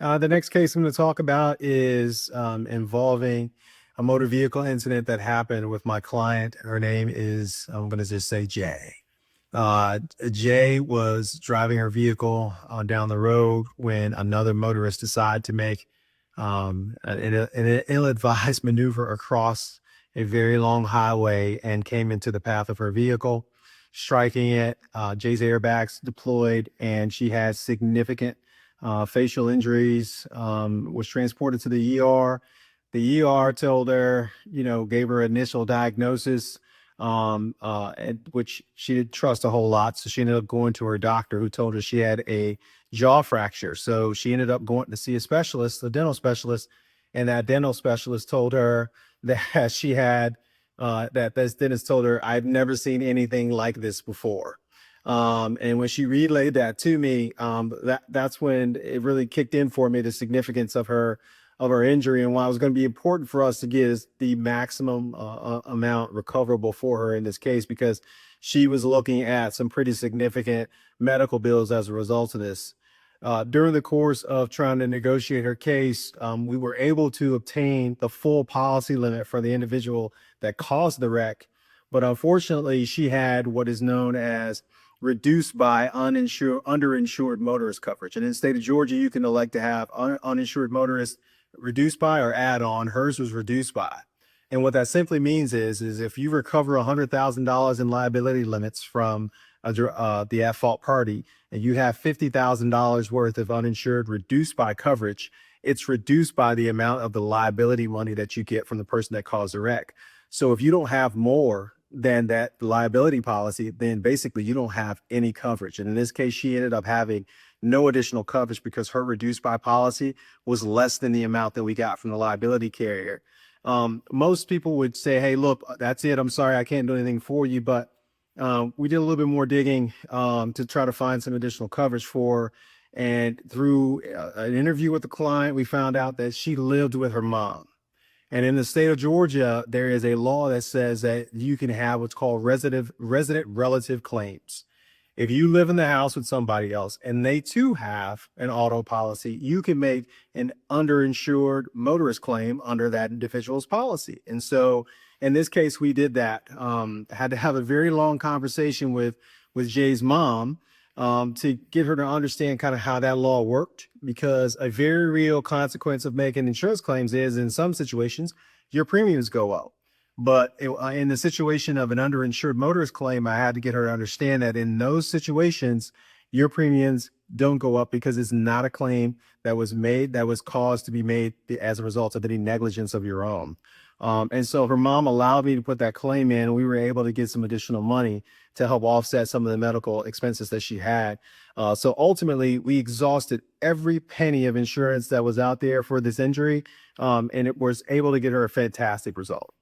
The next case I'm going to talk about is involving a motor vehicle incident that happened with my client. Her name is, I'm going to just say Jay. Jay was driving her vehicle down the road when another motorist decided to make an ill-advised maneuver across a very long highway and came into the path of her vehicle, striking it. Jay's airbags deployed, and she had significant facial injuries, was transported to the ER. The ER told her, gave her initial diagnosis, which she didn't trust a whole lot. So she ended up going to her doctor, who told her she had a jaw fracture. So she ended up going to see a specialist, a dental specialist, and that dental specialist told her that she had, that this dentist told her, I've never seen anything like this before. And when she relayed that to me, that's when it really kicked in for me, the significance of her injury, and why it was going to be important for us to get the maximum amount recoverable for her in this case, because she was looking at some pretty significant medical bills as a result of this. During the course of trying to negotiate her case, we were able to obtain the full policy limit for the individual that caused the wreck. But unfortunately, she had what is known as reduced by underinsured motorist coverage. And in the state of Georgia, you can elect to have uninsured motorist reduced by or add on. Hers was reduced by. And what that simply means is if you recover $100,000 in liability limits from the at-fault party, and you have $50,000 worth of uninsured reduced by coverage, it's reduced by the amount of the liability money that you get from the person that caused the wreck. So if you don't have more than that liability policy, then basically you don't have any coverage. And in this case, she ended up having no additional coverage because her reduced by policy was less than the amount that we got from the liability carrier. Most people would say, hey, look, that's it. I'm sorry, I can't do anything for you. But we did a little bit more digging to try to find some additional coverage for her. And through an interview with the client, we found out that she lived with her mom. And in the state of Georgia, there is a law that says that you can have what's called resident relative claims. If you live in the house with somebody else and they too have an auto policy, you can make an underinsured motorist claim under that individual's policy. And so in this case, we did that. Had to have a very long conversation with Jay's mom to get her to understand kind of how that law worked, because a very real consequence of making insurance claims is, in some situations, your premiums go up. But in the situation of an underinsured motorist claim, I had to get her to understand that in those situations, your premiums don't go up because it's not a claim that was made, that was caused to be made as a result of any negligence of your own. And so her mom allowed me to put that claim in. We were able to get some additional money to help offset some of the medical expenses that she had. So ultimately, we exhausted every penny of insurance that was out there for this injury, and it was able to get her a fantastic result.